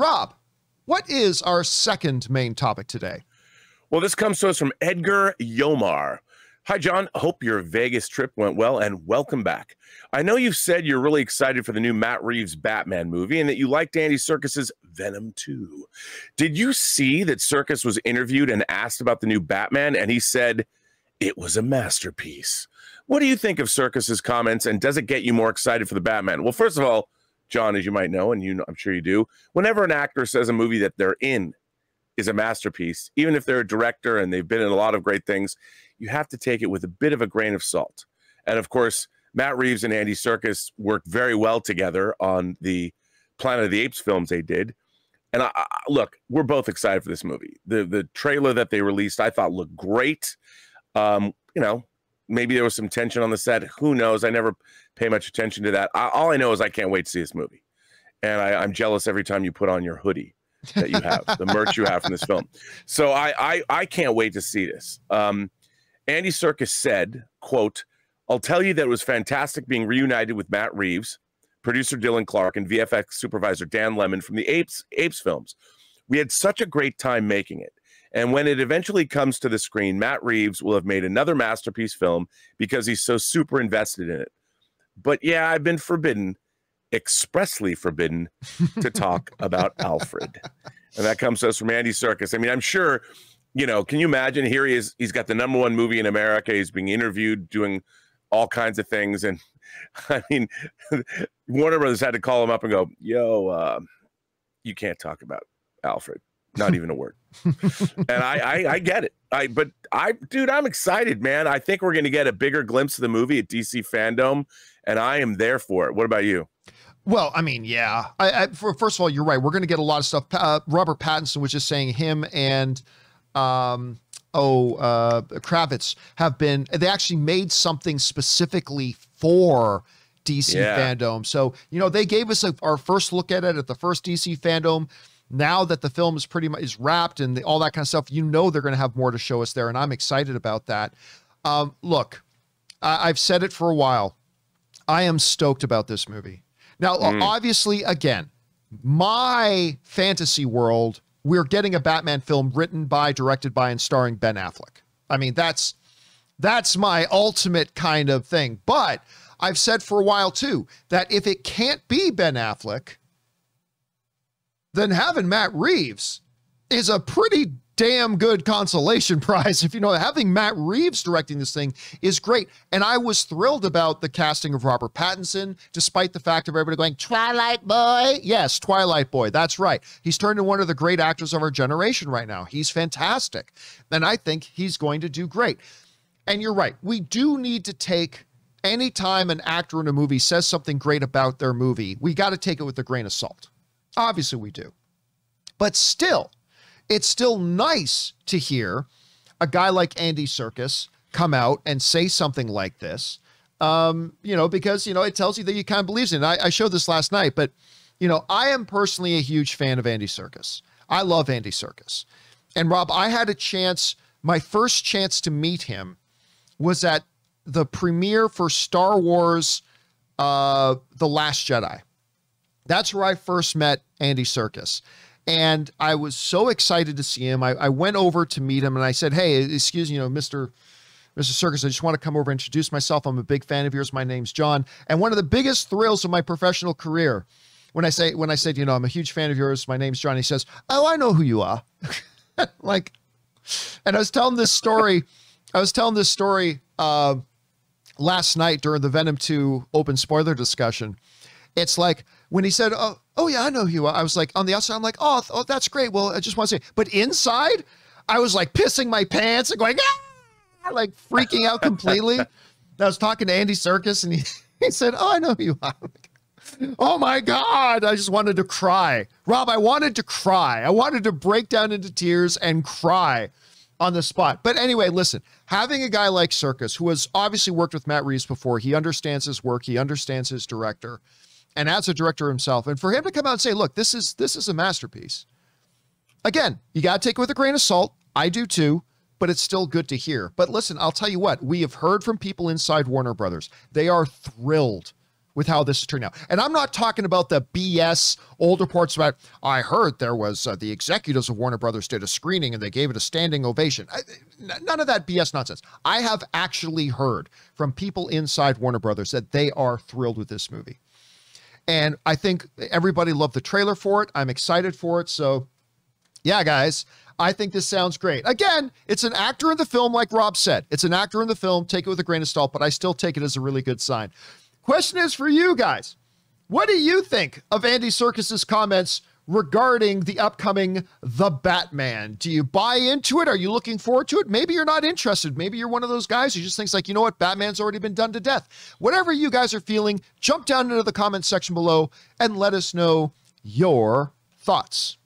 Rob, what is our second main topic today? Well, this comes to us from Edgar Yomar. Hi, John. Hope your Vegas trip went well, and welcome back. I know you've said you're really excited for the new Matt Reeves Batman movie and that you liked Andy Serkis's Venom 2. Did you see that Serkis was interviewed and asked about the new Batman, and he said it was a masterpiece? What do you think of Serkis's comments, and does it get you more excited for the Batman? Well, first of all, John, as you might know, and you know, I'm sure you do, whenever an actor says a movie that they're in is a masterpiece, even if they're a director and they've been in a lot of great things, you have to take it with a bit of a grain of salt. And of course, Matt Reeves and Andy Serkis worked very well together on the Planet of the Apes films they did. And look, we're both excited for this movie. The trailer that they released, I thought looked great. You know, maybe there was some tension on the set. Who knows? I never pay much attention to that. All I know is I can't wait to see this movie. And I'm jealous every time you put on your hoodie that you have, the merch you have from this film. So I can't wait to see this. Andy Serkis said, quote, "I'll tell you that it was fantastic being reunited with Matt Reeves, producer Dylan Clark, and VFX supervisor Dan Lemon from the Apes films. We had such a great time making it. And when it eventually comes to the screen, Matt Reeves will have made another masterpiece film because he's so super invested in it. But yeah, I've been forbidden, expressly forbidden, to talk about Alfred." And that comes to us from Andy Serkis. I mean, I'm sure, you know, can you imagine? Here he is. He's got the #1 movie in America. He's being interviewed, doing all kinds of things. And I mean, Warner Brothers had to call him up and go, yo, you can't talk about Alfred. Not even a word. And I get it. Dude, I'm excited, man. I think we're going to get a bigger glimpse of the movie at DC Fandom, and I am there for it. What about you? Well, I mean, yeah. First of all, you're right. We're going to get a lot of stuff. Robert Pattinson was just saying him and Kravitz they actually made something specifically for DC Fandom. So, you know, they gave us our first look at it at the first DC Fandom. Now that the film is pretty much wrapped and all that kind of stuff, you know, they're going to have more to show us there. And I'm excited about that. Look, I've said it for a while. I am stoked about this movie. Now, obviously, again, my fantasy world, we're getting a Batman film written by, directed by, and starring Ben Affleck. I mean, that's my ultimate kind of thing. But I've said for a while, too, that if it can't be Ben Affleck, then having Matt Reeves is a pretty damn good consolation prize. If you know, having Matt Reeves directing this thing is great. And I was thrilled about the casting of Robert Pattinson, despite the fact of everybody going, Twilight Boy. Yes, Twilight Boy. That's right. He's turned into one of the great actors of our generation right now. He's fantastic. And I think he's going to do great. And you're right. We do need to take, anytime an actor in a movie says something great about their movie, we got to take it with a grain of salt. Obviously we do. But still, it's still nice to hear a guy like Andy Serkis come out and say something like this, you know, because, you know, it tells you that he kind of believes in it. I showed this last night, but, you know, I am personally a huge fan of Andy Serkis. I love Andy Serkis. And Rob, I had a chance, my first chance to meet him was at the premiere for Star Wars, The Last Jedi. That's where I first met Andy Serkis. And I was so excited to see him. I went over to meet him and I said, hey, excuse me, you know, Mr. Serkis, I just want to come over and introduce myself. I'm a big fan of yours. My name's John. And one of the biggest thrills of my professional career, when I said, you know, I'm a huge fan of yours. My name's John. He says, oh, I know who you are. Like, and I was telling this story last night during the Venom 2 open spoiler discussion. It's like when he said, oh yeah, I know who you are. I was like, on the outside, I'm like, oh, that's great. Well, I just want to say, but inside I was like pissing my pants and going, like freaking out completely. I was talking to Andy Serkis and he said, oh, I know who you are. Oh my God. I just wanted to cry. Rob, I wanted to cry. I wanted to break down into tears and cry on the spot. But anyway, listen, having a guy like Serkis, who has obviously worked with Matt Reeves before, he understands his work, he understands his director, and as a director himself, and for him to come out and say, look, this is a masterpiece. Again, you got to take it with a grain of salt. I do too, but it's still good to hear. But listen, I'll tell you what, we have heard from people inside Warner Brothers. They are thrilled with how this is turning out. And I'm not talking about the BS old reports about, I heard there was the executives of Warner Brothers did a screening and they gave it a standing ovation. None of that BS nonsense. I have actually heard from people inside Warner Brothers that they are thrilled with this movie. And I think everybody loved the trailer for it. I'm excited for it. So yeah, guys, I think this sounds great. Again, it's an actor in the film, like Rob said. It's an actor in the film. Take it with a grain of salt, but I still take it as a really good sign. Question is for you guys. What do you think of Andy Serkis's comments regarding the upcoming The Batman? Do you buy into it? Are you looking forward to it? Maybe you're not interested. Maybe you're one of those guys who just thinks like, you know what? Batman's already been done to death. Whatever you guys are feeling, jump down into the comment section below and let us know your thoughts.